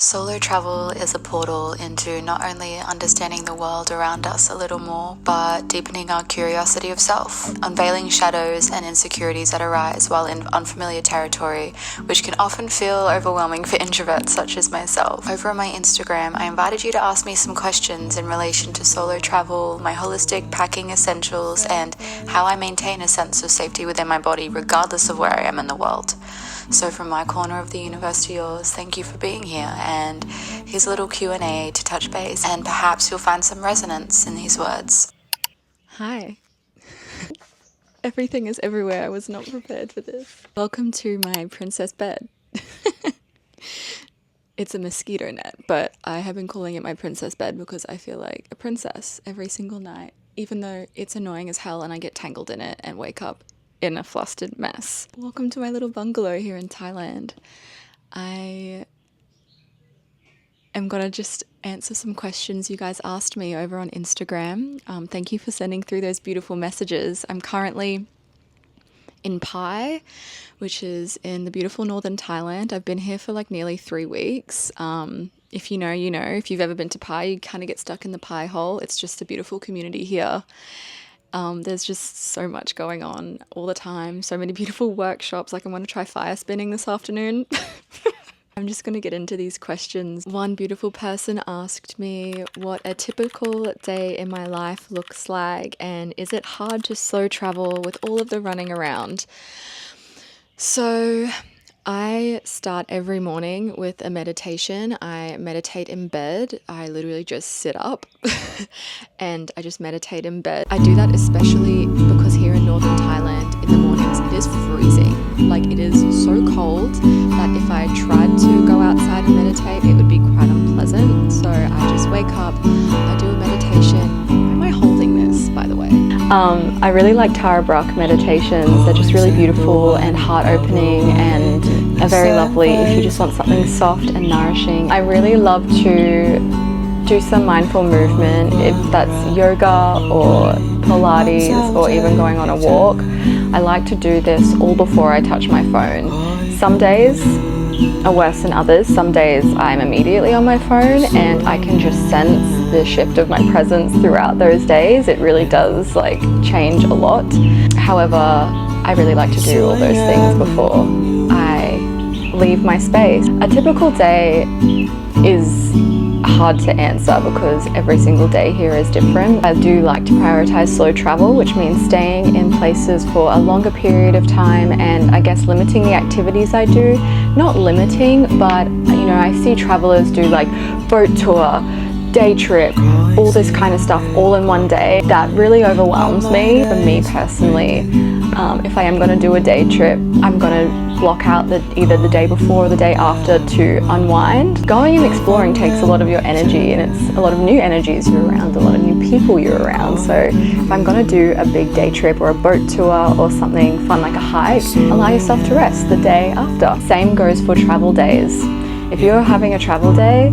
Solo travel is a portal into not only understanding the world around us a little more, but deepening our curiosity of self, unveiling shadows and insecurities that arise while in unfamiliar territory, which can often feel overwhelming for introverts such as myself. Over on my Instagram, I invited you to ask me some questions in relation to solo travel, my holistic packing essentials, and how I maintain a sense of safety within my body regardless of where I am in the world. So from my corner of the universe to yours, thank you for being here, and here's a little Q&A to touch base, and perhaps you'll find some resonance in these words. Hi. Everything is everywhere. I was not prepared for this. Welcome to my princess bed. It's a mosquito net, but I have been calling it my princess bed because I feel like a princess every single night, even though it's annoying as hell and I get tangled in it and wake up in a flustered mess. Welcome to my little bungalow here in Thailand. I am gonna just answer some questions you guys asked me over on Instagram. Thank you for sending through those beautiful messages. I'm currently in Pai, which is in the beautiful northern Thailand. I've been here for like nearly 3 weeks. If you know, you know. If you've ever been to Pai, you kind of get stuck in the Pai hole. It's just a beautiful community here. There's just so much going on all the time. So many beautiful workshops. Like I want to try fire spinning this afternoon. I'm just going to get into these questions. One beautiful person asked me what a typical day in my life looks like, and is it hard to slow travel with all of the running around? So I start every morning with a meditation. I meditate in bed. I literally just sit up and I just meditate in bed. I do that especially because here in northern Thailand in the mornings it is freezing. Like it is so cold that if I tried to go outside and meditate it would be quite unpleasant. So I just wake up, I do a meditation. Why am I holding this, by the way? I really like Tara Brach meditations. They're just really beautiful and heart-opening and are very lovely if you just want something soft and nourishing. I really love to do some mindful movement, if that's yoga or Pilates or even going on a walk. I like to do this all before I touch my phone. Some days are worse than others. Some days I'm immediately on my phone and I can just sense the shift of my presence throughout those days. It really does like change a lot. However, I really like to do all those things before I leave my space. A typical day is hard to answer because every single day here is different. I do like to prioritize slow travel, which means staying in places for a longer period of time and I guess limiting the activities I do. Not limiting, but you know, I see travelers do like boat tour, day trip, all this kind of stuff all in one day. That really overwhelms me. For me personally, if I am going to do a day trip, I'm going to block out either the day before or the day after to unwind. Going and exploring takes a lot of your energy, and it's a lot of new energies you're around, a lot of new people you're around. So if I'm going to do a big day trip or a boat tour or something fun like a hike, allow yourself to rest the day after. Same goes for travel days. If you're having a travel day,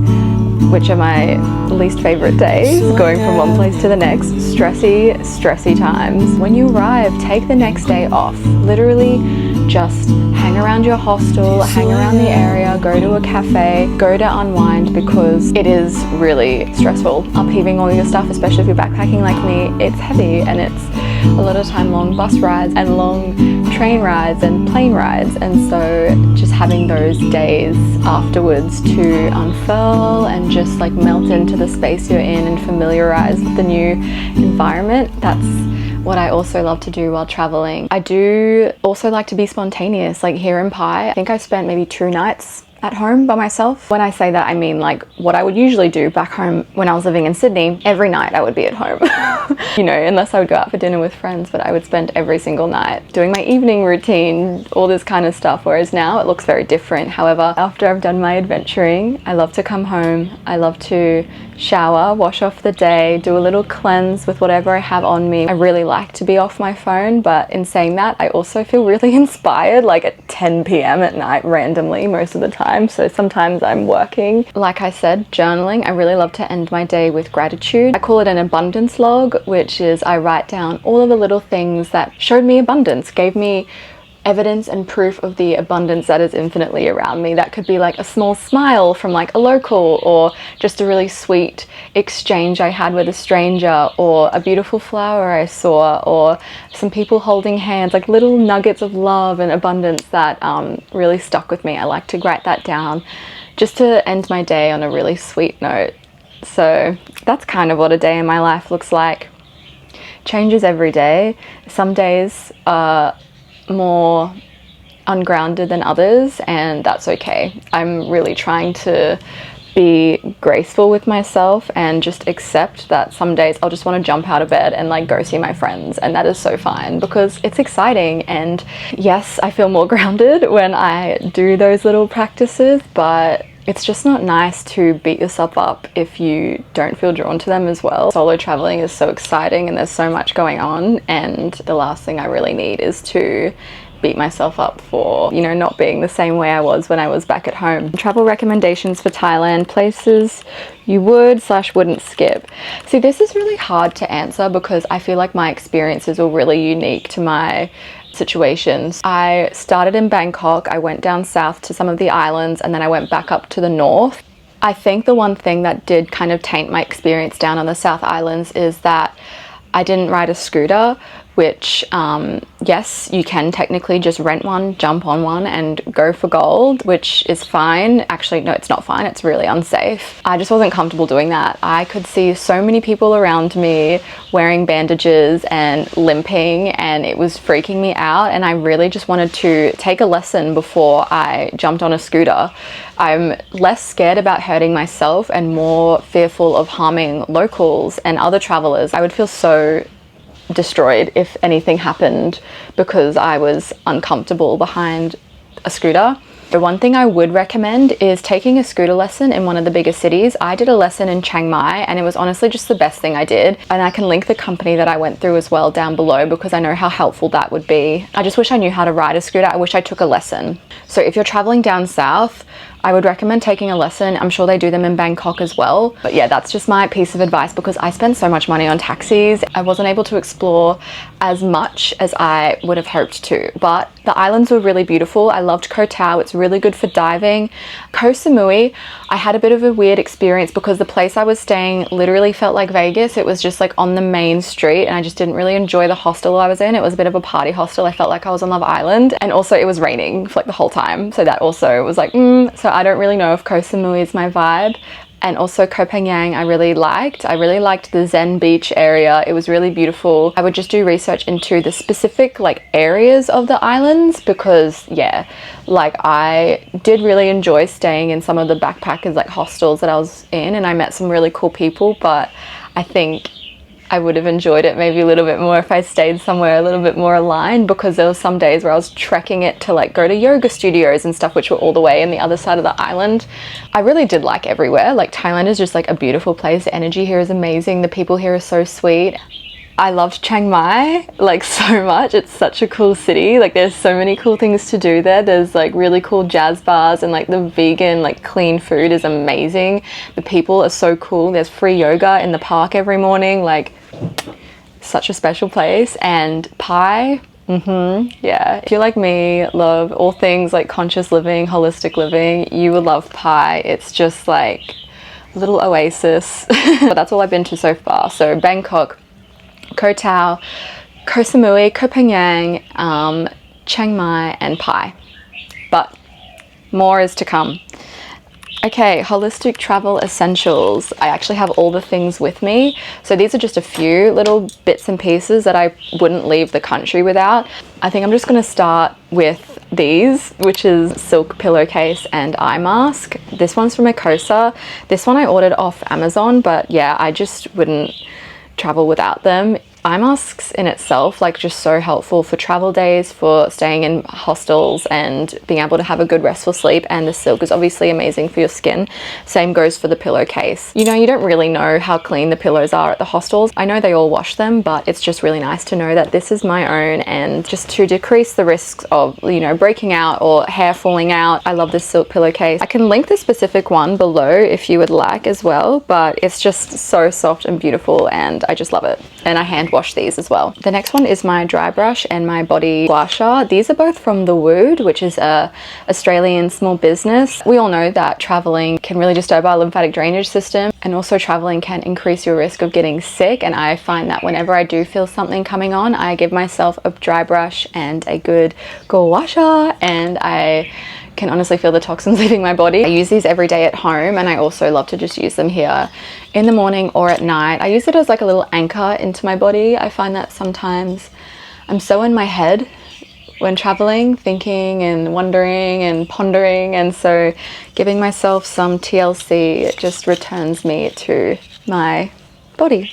which are my least favorite days, going from one place to the next, stressy times. When you arrive, take the next day off. Literally just hang around your hostel, hang around the area, go to a cafe, go to unwind because it is really stressful. Upheaving all your stuff, especially if you're backpacking like me, it's heavy and it's a lot of time long bus rides and long train rides and plane rides, and so just having those days afterwards to unfurl and just like melt into the space you're in and familiarize with the new environment. That's what I also love to do while traveling. I do also like to be spontaneous. Like here in Pai, I think I spent maybe 2 nights at home by myself. When I say that, I mean like what I would usually do back home when I was living in Sydney. Every night I would be at home, you know, unless I would go out for dinner with friends, but I would spend every single night doing my evening routine, all this kind of stuff. Whereas now it looks very different. However, after I've done my adventuring, I love to come home. I love to shower, wash off the day, do a little cleanse with whatever I have on me. I really like to be off my phone, but in saying that, I also feel really inspired like at 10 p.m. at night randomly most of the time. So sometimes I'm working. Like I said, journaling. I really love to end my day with gratitude. I call it an abundance log, which is I write down all of the little things that showed me abundance, gave me evidence and proof of the abundance that is infinitely around me. That could be like a small smile from like a local, or just a really sweet exchange I had with a stranger, or a beautiful flower I saw, or some people holding hands, like little nuggets of love and abundance that really stuck with me. I like to write that down just to end my day on a really sweet note. So that's kind of what a day in my life looks like. Changes every day. Some days are more ungrounded than others, and that's okay. I'm really trying to be graceful with myself and just accept that some days I'll just want to jump out of bed and like go see my friends, and that is so fine because it's exciting. And yes, I feel more grounded when I do those little practices, but it's just not nice to beat yourself up if you don't feel drawn to them as well. Solo traveling is so exciting and there's so much going on, and the last thing I really need is to beat myself up for, you know, not being the same way I was when I was back at home. Travel recommendations for Thailand, places you would/wouldn't skip. See, this is really hard to answer because I feel like my experiences were really unique to my situations. I started in Bangkok, I went down south to some of the islands, and then I went back up to the north. I think the one thing that did kind of taint my experience down on the South Islands is that I didn't ride a scooter, which yes, you can technically just rent one, jump on one and go for gold, which is fine. Actually, no, it's not fine. It's really unsafe. I just wasn't comfortable doing that. I could see so many people around me wearing bandages and limping, and it was freaking me out. And I really just wanted to take a lesson before I jumped on a scooter. I'm less scared about hurting myself and more fearful of harming locals and other travelers. I would feel so destroyed if anything happened because I was uncomfortable behind a scooter. The one thing I would recommend is taking a scooter lesson in one of the bigger cities. I did a lesson in Chiang Mai and it was honestly just the best thing I did. And I can link the company that I went through as well down below because I know how helpful that would be. I just wish I knew how to ride a scooter. I wish I took a lesson. So if you're traveling down south, I would recommend taking a lesson. I'm sure they do them in Bangkok as well. But yeah, that's just my piece of advice because I spent so much money on taxis. I wasn't able to explore as much as I would have hoped to. But the islands were really beautiful. I loved Koh Tao. It's really good for diving. Koh Samui, I had a bit of a weird experience because the place I was staying literally felt like Vegas. It was just like on the main street and I just didn't really enjoy the hostel I was in. It was a bit of a party hostel. I felt like I was on Love Island, and also it was raining for like the whole time. So that also was like, so I don't really know if Koh Samui is my vibe. And also Koh Phangan I really liked. I really liked the Zen beach area. It was really beautiful. I would just do research into the specific like areas of the islands because yeah, like I did really enjoy staying in some of the backpackers like hostels that I was in, and I met some really cool people, but I think I would have enjoyed it maybe a little bit more if I stayed somewhere a little bit more aligned, because there were some days where I was trekking it to like go to yoga studios and stuff which were all the way in the other side of the island. I really did like everywhere. Like Thailand is just like a beautiful place. The energy here is amazing. The people here are so sweet. I loved Chiang Mai like so much. It's such a cool city. Like there's so many cool things to do there. There's like really cool jazz bars, and like the vegan like clean food is amazing. The people are so cool. There's free yoga in the park every morning. Like such a special place. And Pai, yeah, if you like me, love all things like conscious living, holistic living, you would love Pai. It's just like a little oasis. But that's all I've been to so far. So Bangkok, Koh Tao, Koh Samui, Koh Phangan, Chiang Mai and Pai. But more is to come. Okay, holistic travel essentials. I actually have all the things with me. So these are just a few little bits and pieces that I wouldn't leave the country without. I think I'm just going to start with these, which is silk pillowcase and eye mask. This one's from Ecosa. This one I ordered off Amazon, but yeah, I just wouldn't travel without them. Eye masks in itself, like just so helpful for travel days, for staying in hostels and being able to have a good restful sleep. And the silk is obviously amazing for your skin. Same goes for the pillowcase. You know, you don't really know how clean the pillows are at the hostels. I know they all wash them, but it's just really nice to know that this is my own, and just to decrease the risks of, you know, breaking out or hair falling out. I love this silk pillowcase. I can link the specific one below if you would like as well, but it's just so soft and beautiful and I just love it. And I hand wash these as well. The next one is my dry brush and my body gua sha. These are both from The Wood, which is a Australian small business. We all know that traveling can really disturb our lymphatic drainage system, and also traveling can increase your risk of getting sick. And I find that whenever I do feel something coming on, I give myself a dry brush and a good gua sha, and I can honestly feel the toxins leaving my body. I use these every day at home, and I also love to just use them here in the morning or at night. I use it as like a little anchor into my body. I find that sometimes I'm so in my head when traveling, thinking and wondering and pondering, and so giving myself some TLC just returns me to my body.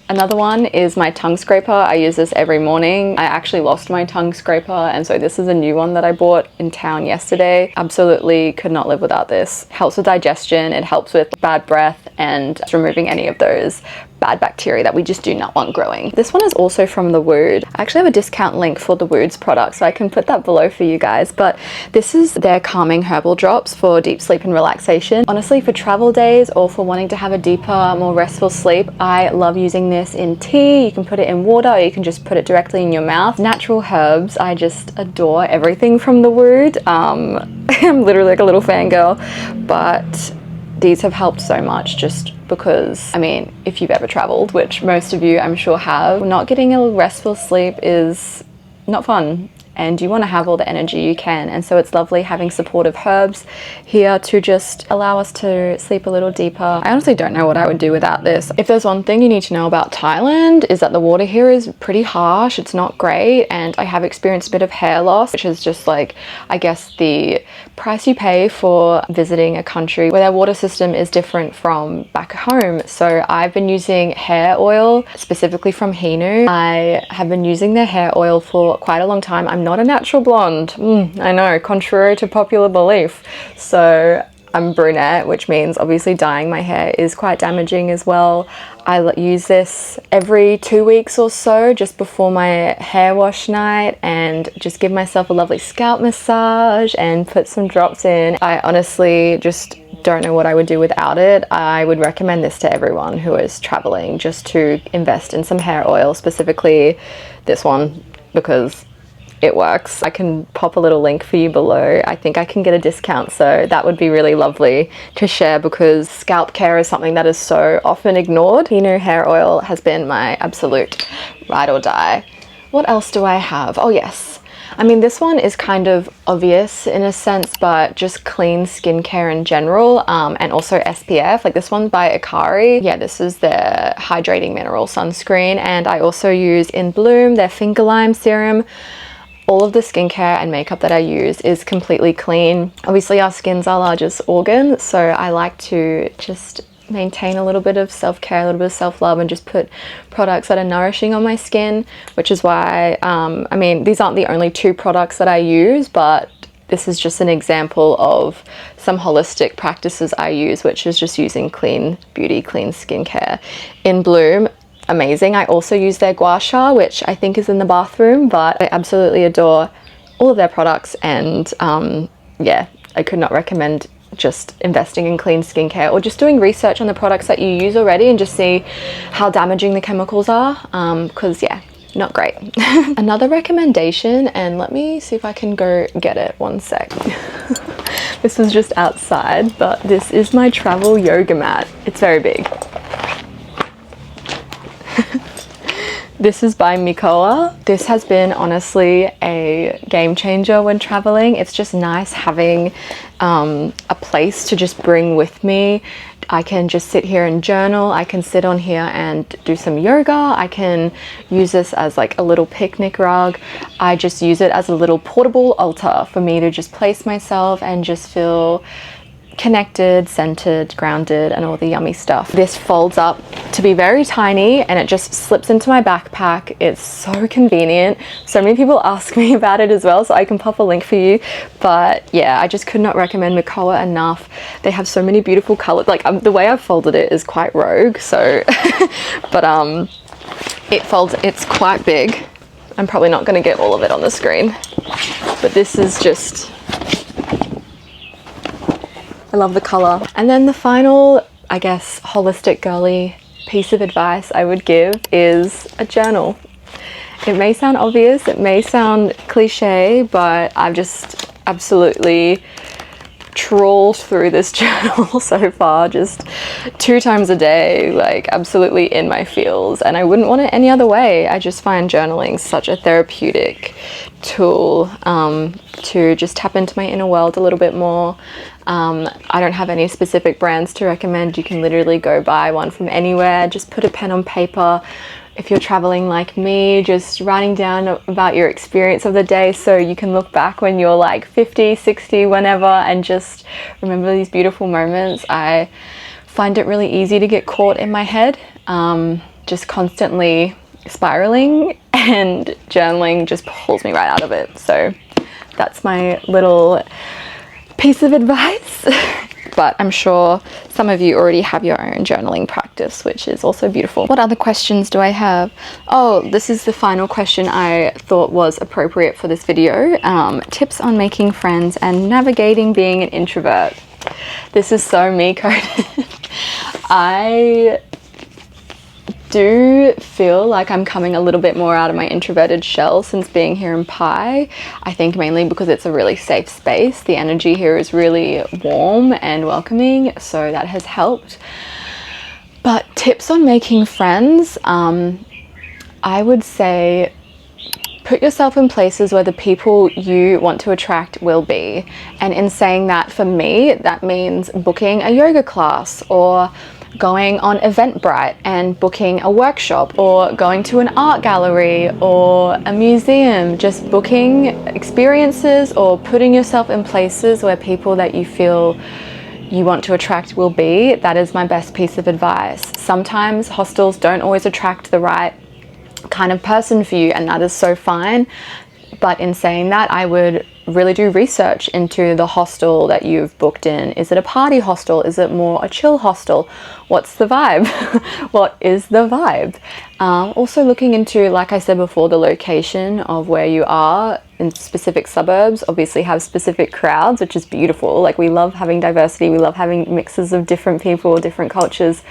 Another one is my tongue scraper. I use this every morning. I actually lost my tongue scraper, and so this is a new one that I bought in town yesterday. Absolutely could not live without this. Helps with digestion, it helps with bad breath and removing any of those bad bacteria that we just do not want growing. This one is also from The Wood. I actually have a discount link for The Wood's product, so I can put that below for you guys, but this is their calming herbal drops for deep sleep and relaxation. Honestly, for travel days or for wanting to have a deeper, more restful sleep, I love using this in tea. You can put it in water, or you can just put it directly in your mouth. Natural herbs, I just adore everything from The Wood. I'm literally like a little fangirl, but these have helped so much just because, I mean, if you've ever traveled, which most of you I'm sure have, not getting a restful sleep is not fun, and you want to have all the energy you can, and so it's lovely having supportive herbs here to just allow us to sleep a little deeper. I honestly don't know what I would do without this. If there's one thing you need to know about Thailand, is that the water here is pretty harsh. It's not great, and I have experienced a bit of hair loss, which is just like, I guess, the price you pay for visiting a country where their water system is different from back home. So I've been using hair oil, specifically from Hinu. I have been using their hair oil for quite a long time. I'm not a natural blonde. I know, contrary to popular belief. So I'm brunette, which means obviously dyeing my hair is quite damaging as well. I use this every 2 weeks or so, just before my hair wash night, and just give myself a lovely scalp massage and put some drops in. I honestly just don't know what I would do without it. I would recommend this to everyone who is traveling, just to invest in some hair oil, specifically this one, because it works. I can pop a little link for you below. I think I can get a discount, so that would be really lovely to share, because scalp care is something that is so often ignored. Hinu hair oil has been my absolute ride or die. What else do I have? Oh yes, I mean, this one is kind of obvious in a sense, but just clean skincare in general, and also SPF. Like this one's by Akari. Yeah, this is their hydrating mineral sunscreen, and I also use In Bloom, their finger lime serum. All of the skincare and makeup that I use is completely clean. Obviously our skin's our largest organ, so I like to just maintain a little bit of self-care, a little bit of self-love, and just put products that are nourishing on my skin, which is why, I mean, these aren't the only 2 products that I use, but this is just an example of some holistic practices I use, which is just using clean beauty, clean skincare. In Bloom, amazing. I also use their gua sha, which I think is in the bathroom, but I absolutely adore all of their products, and yeah, I could not recommend just investing in clean skincare, or just doing research on the products that you use already and just see how damaging the chemicals are, because yeah, not great. Another recommendation, and let me see if I can go get it, one sec. This was just outside, but this is my travel yoga mat. It's very big. This is by Mikoa. This has been honestly a game changer when traveling. It's just nice having a place to just bring with me. I can just sit here and journal. I can sit on here and do some yoga. I can use this as like a little picnic rug. I just use it as a little portable altar for me to just place myself and just feel connected, centered, grounded, and all the yummy stuff. This folds up to be very tiny, and it just slips into my backpack. It's so convenient. So many people ask me about it as well, so I can pop a link for you. But yeah, I just could not recommend Mikoa enough. They have so many beautiful colors. Like the way I've folded it is quite rogue, so but it folds, it's quite big. I'm probably not going to get all of it on the screen, but this is just, I love the color. And then the final, I guess, holistic girly piece of advice I would give is a journal. It may sound obvious, it may sound cliche, but I've just absolutely trawled through this journal so far, just 2 times a day, like absolutely in my feels, and I wouldn't want it any other way. I just find journaling such a therapeutic tool to just tap into my inner world a little bit more. I don't have any specific brands to recommend. You can literally go buy one from anywhere. Just put a pen on paper. If you're traveling like me, just writing down about your experience of the day so you can look back when you're like 50, 60, whenever, and just remember these beautiful moments. I find it really easy to get caught in my head, just constantly spiraling, and journaling just pulls me right out of it. So that's my little piece of advice. But I'm sure some of you already have your own journaling practice, which is also beautiful. What other questions do I have? Oh, this is the final question I thought was appropriate for this video. Tips on making friends and navigating being an introvert. This is so me coded. I do feel like I'm coming a little bit more out of my introverted shell since being here in Pi. I think mainly because it's a really safe space. The energy here is really warm and welcoming, so that has helped. But tips on making friends, I would say put yourself in places where the people you want to attract will be. And in saying that, for me, that means booking a yoga class, or going on Eventbrite and booking a workshop, or going to an art gallery or a museum. Just booking experiences or putting yourself in places where people that you feel you want to attract will be. That is my best piece of advice. Sometimes hostels don't always attract the right kind of person for you, and that is so fine. But in saying that, I would really do research into the hostel that you've booked in. Is it a party hostel? Is it more a chill hostel? What's the vibe? What is the vibe? Also looking into, like I said before, the location of where you are. In specific suburbs obviously have specific crowds, which is beautiful. Like, we love having diversity, we love having mixes of different people, different cultures.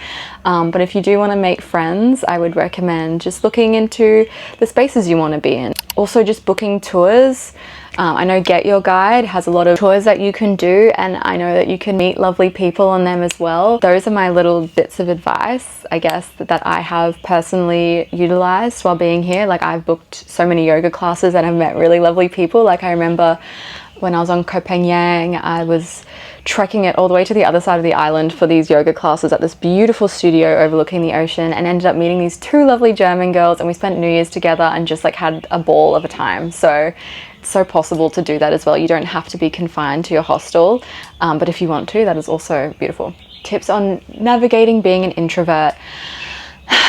But if you do want to make friends, I would recommend just looking into the spaces you want to be in. Also just booking tours. I know Get Your Guide has a lot of tours that you can do, and I know that you can meet lovely people on them as well. Those are my little bits of advice, I guess, that I have personally utilized while being here. Like, I've booked so many yoga classes and I've met really lovely people. Like, I remember when I was on Koh Phangan, I was trekking it all the way to the other side of the island for these yoga classes at this beautiful studio overlooking the ocean, and ended up meeting these 2 lovely German girls, and we spent New Year's together and just like had a ball of a time. So it's so possible to do that as well. You don't have to be confined to your hostel, but if you want to, that is also beautiful. Tips on navigating being an introvert.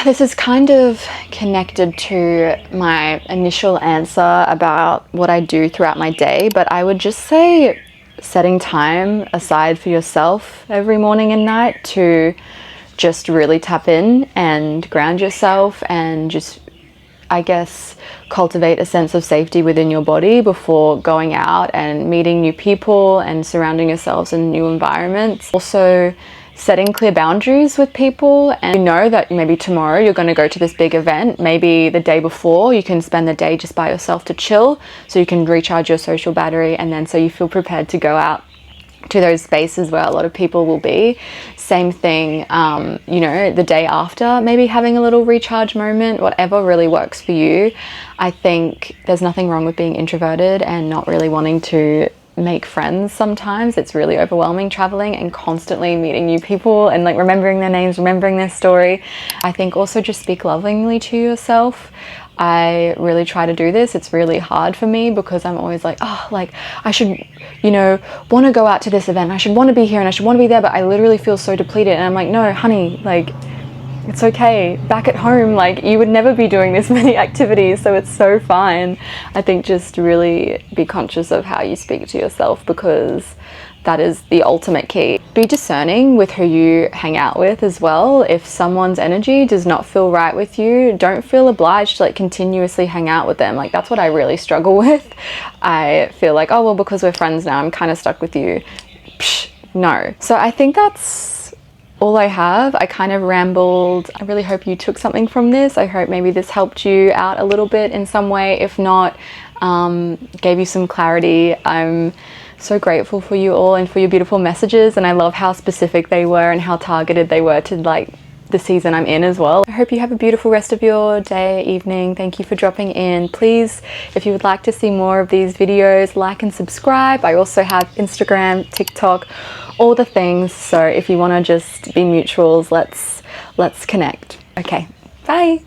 This is kind of connected to my initial answer about what I do throughout my day, but I would just say setting time aside for yourself every morning and night to just really tap in and ground yourself, and just, I guess, cultivate a sense of safety within your body before going out and meeting new people and surrounding yourselves in new environments. Also, setting clear boundaries with people, and you know that maybe tomorrow you're going to go to this big event. Maybe the day before you can spend the day just by yourself to chill, so you can recharge your social battery, and then so you feel prepared to go out to those spaces where a lot of people will be. Same thing, you know, the day after, maybe having a little recharge moment, whatever really works for you. I think there's nothing wrong with being introverted and not really wanting to make friends. Sometimes it's really overwhelming traveling and constantly meeting new people and like remembering their names, remembering their story. I think also just speak lovingly to yourself. I really try to do this. It's really hard for me because I'm always like, oh, like I should, you know, want to go out to this event. I should want to be here and I should want to be there, but I literally feel so depleted. And I'm like, no, honey, like it's okay. Back at home, like you would never be doing this many activities, so it's so fine. I think just really be conscious of how you speak to yourself, because that is the ultimate key. Be discerning with who you hang out with as well. If someone's energy does not feel right with you, don't feel obliged to like continuously hang out with them. Like that's what I really struggle with. I feel like, oh, well, because we're friends now, I'm kind of stuck with you. Psh, no. So I think that's all I have. I kind of rambled. I really hope you took something from this. I hope maybe this helped you out a little bit in some way. If not, gave you some clarity. I'm so grateful for you all and for your beautiful messages, and I love how specific they were and how targeted they were to like the season I'm in as well. I hope you have a beautiful rest of your day, evening. Thank you for dropping in. Please, if you would like to see more of these videos, like and subscribe. I also have Instagram, TikTok, all the things. So if you want to just be mutuals, let's connect. Okay, bye.